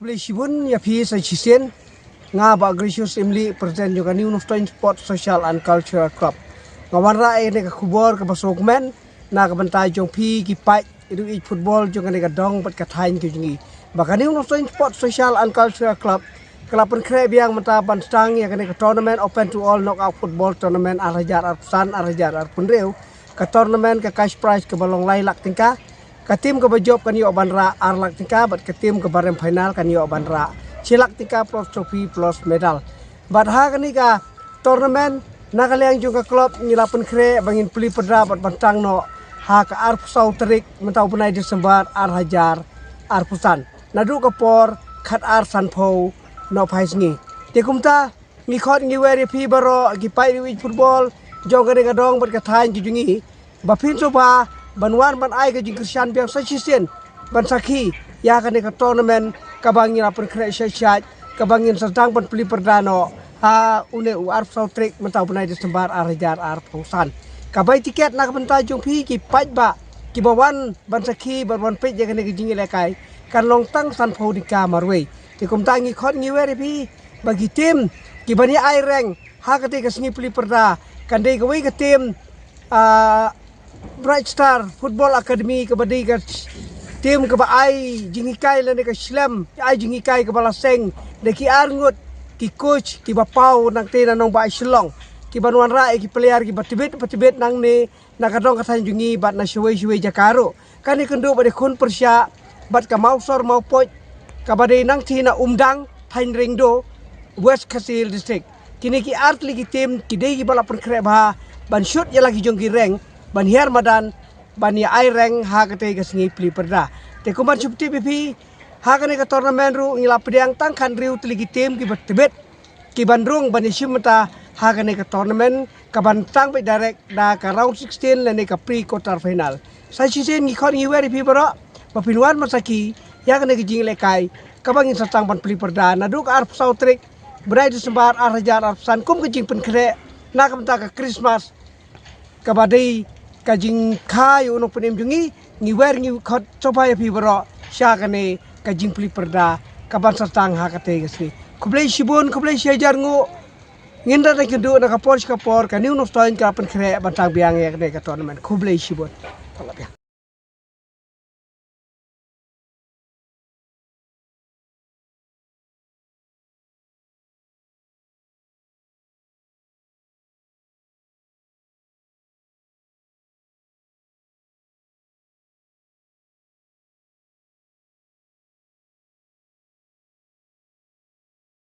kublai shibun ya phi sa chisen nga ba gracious imli present juga new Nostalgia Sport Social and Cultural Club ngawan ra ne ka khubor ka basokmen na ka bantai jong phi ki pai itu football juga ne ka dong pat ka thain ki jingi baka new Nostalgia Sport Social and Cultural Club kelapan kre biang mata ban stang ya ka tournament open to all knockout football tournament arhajar arsan arhajar arpunreu ka tournament ka cash prize ka balong lai lak tingka ka tim ka bajob kan yo banra arlak tingka bat ka tim ka barem final kan yo banra silak tingka plus trophy plus medal bat ha kan ka tournament nakaliang juga klub nyilapan kre bangin peli pedra bat bantang no ha ka arp sau terik mentau penai Desember arhajar arpusan nadu ka por khat ar sanpho no phaisngi te kumta ngi khot ngi weri phi baro gi pai wi football jogare ga dong bat ka thain ki jungi ba phin so ba banwan ban ai ka jing Christian biang sa chisen ban sakhi ya ka ne ka tournament ka bangin apun kre shai ka bangin sedang ban peli perdano ha une u arp sau trik mentau penai Desember arhajar arpusan ka bai tiket nak benta jong phi ki pai ba ki bawan ban sakhi ban pe ya ka ne ki jing lekai kan long tang san pho dika marwe ti kum tangi khot ngi weri phi bagi tim ki bani ai reng ha ka te ka sngi peli perda kan dei ka wi ka tim Bright Star Football Academy ke badi ka tim ke ba ai jingi kai le ka slam ai jingi kai ke bala seng de ki arngut ki coach ki ba pau nang te nang ba silong ki banwan ra ki player ki batibet nang ne nakadong ka tan jungi bat na shwe jakaro kan ikundu ba de khun persya bat ka mausor mau poj ka badi nang thina umdang thain ringdo West Kasil district kini ki art ligi tim ki de ki bala pun kre ba ban shoot ya lagi jong ki reng ban hiar madan ban ya ai reng ha ka te ka sngi pli perda te kuman chupti pipi ha ka ne ka tournament ru ngila pediang tang khan riu ligi tim ki batibet ki bandrung ban shimata ha ka ne ka tournament ka ban tang pe direct da ka round 16 le ne ka pre quarter final sa chisen ni khon ngi weri pi baro ba pinwan masaki ya ka ne ki jing le kai ka bangin satang ban pli perda na du ka arp sau trik berai Desember arhajar arsan kum ke jing pen kre na kam ta ka Christmas ka badai ka jing khai unok penem jungi ngi wer ngi khot sopai pi baro sha ka ne ka jing pli perda ka ban satang ha ka te gesni kublai shibun kublai shajar ngo nginda na kindu na ka por ka new Nostalgia ka pen kre ban tang biang ya ka tournament kublai shibun